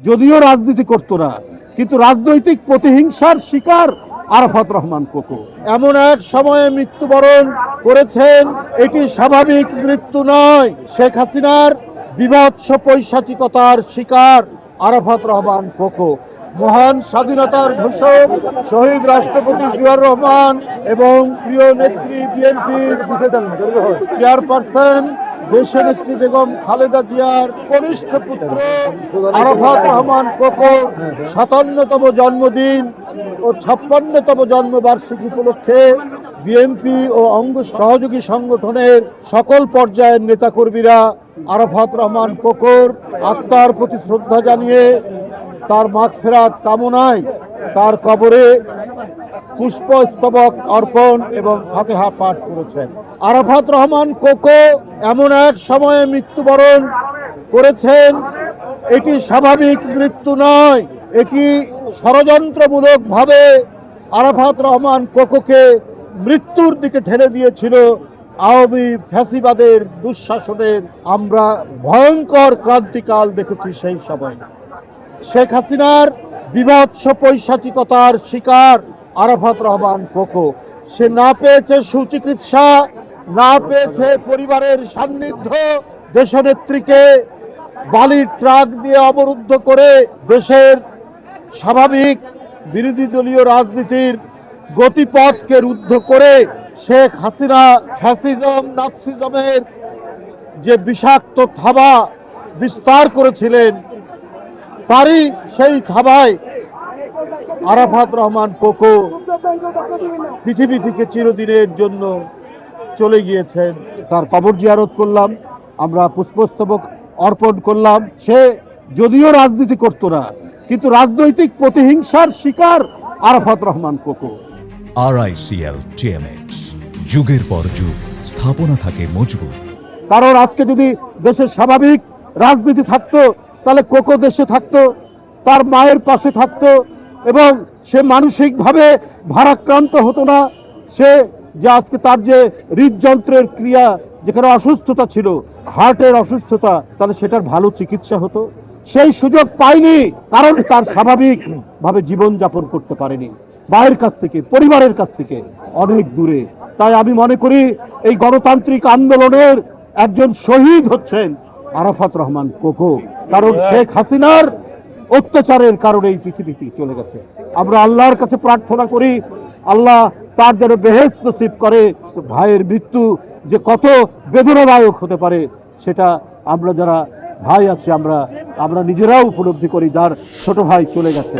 যদিও রাজনীতি করতো না, কিন্তু রাজনৈতিক প্রতিহিংসার শিকার আরাফাত রহমান কোকো এমন এক সময়ে মৃত্যুবরণ করেছেন, এটি স্বাভাবিক মৃত্যু নয়। শেখ হাসিনার বিভৎস পৈশাচিকতার শিকার আরাফাত রহমান কোকো। মহান স্বাধীনতার ঘোষক শহীদ রাষ্ট্রপতি জিয়াউর রহমান এবং প্রিয় নেত্রী বিএনপির চেয়ারপারসন দেশনেত্রী বেগম খালেদা জিয়ার কনিষ্ঠ পুত্র আরাফাত রহমান কোকোর ৫৭তম জন্মদিন ও ৫৬তম জন্মবার্ষিকী উপলক্ষে বিএনপি ও অঙ্গ সহযোগী সংগঠনের সকল পর্যায়ের নেতাকর্মীরা আরাফাত রহমান কোকোর আত্মার প্রতি শ্রদ্ধা জানিয়ে তার মাগফিরাত কামনায় তার কবরে পুষ্পস্তবক অর্পণ এবং ফাতিহা পাঠ করেছেন। আরাফাত রহমান কোকো এমন এক সময়ে মৃত্যুবরণ করেছেন, এটি স্বাভাবিক মৃত্যু নয়। এটি ষড়যন্ত্রমূলকভাবে আরাফাত রহমান কোকোকে মৃত্যুর দিকে ঠেলে দিয়েছিল আওয়ামী ফ্যাসিবাদের দুঃশাসনের। আমরা ভয়ঙ্কর ক্রান্তিকাল দেখেছি সেই সময়। শেখ হাসিনার বিভৎস পৈশাচিকতার শিকার আরাফাত রহমান কোকো। সে না পেয়েছে সুচিকিৎসা, না পেয়েছে পরিবারের সান্নিধ্য। দেশনেত্রীকে বালির ট্রাক দিয়ে অবরুদ্ধ করে দেশের স্বাভাবিক বিরোধী দলীয় রাজনীতির গতিপথকে রুদ্ধ করে শেখ হাসিনা ফ্যাসিজম নাৎসিজমের যে বিষাক্ত থাবা বিস্তার করেছিলেন, তারই সেই থাবায় আরাফাত রহমান কোকো পৃথিবী থেকে চিরদিনের জন্য চলে গিয়েছেন। তার কবর জিয়ারত করলাম, আমরা পুষ্পস্তবক অর্পণ করলাম। সে যদিও রাজনীতি করতো না, কিন্তু রাজনৈতিক প্রতিহিংসার শিকার Arafat Rahman cocoa. RICL TMX, যুগের পর যুগ স্থাপনা থাকে মজবুত। কারণ আজকে যদি দেশের স্বাভাবিক রাজনীতি থাকতো, তাহলে কোকো দেশে থাকতো, তার মায়ের পাশে থাকতো এবং সে মানসিকভাবে ভারাক্রান্ত হতো না। সে যে আজকে তার যে হৃদযন্ত্রের ক্রিয়া, যেখানে অসুস্থতা ছিল, হার্টের অসুস্থতা, তাহলে সেটার ভালো চিকিৎসা হতো। সেই সুযোগ পায়নি, কারণ তার স্বাভাবিকভাবে জীবনযাপন করতে পারেনি, মায়ের কাছ থেকে, পরিবারের কাছ থেকে অনেক দূরে। তাই আমি মনে করি এই গণতান্ত্রিক আন্দোলনের একজন শহীদ হচ্ছেন আরাফাত রহমান কোকো। কারণ শেখ হাসিনার অত্যাচারের কারণে এই পৃথিবী থেকে চলে গেছে। আমরা আল্লাহর কাছে প্রার্থনা করি, আল্লাহ তার যেন বেহেশত নসিব করে। ভাইয়ের মৃত্যু যে কত বেদনাদায়ক হতে পারে, সেটা আমরা যারা ভাই আছি আমরা নিজেরাও উপলব্ধি করি, যার ছোট ভাই চলে গেছে।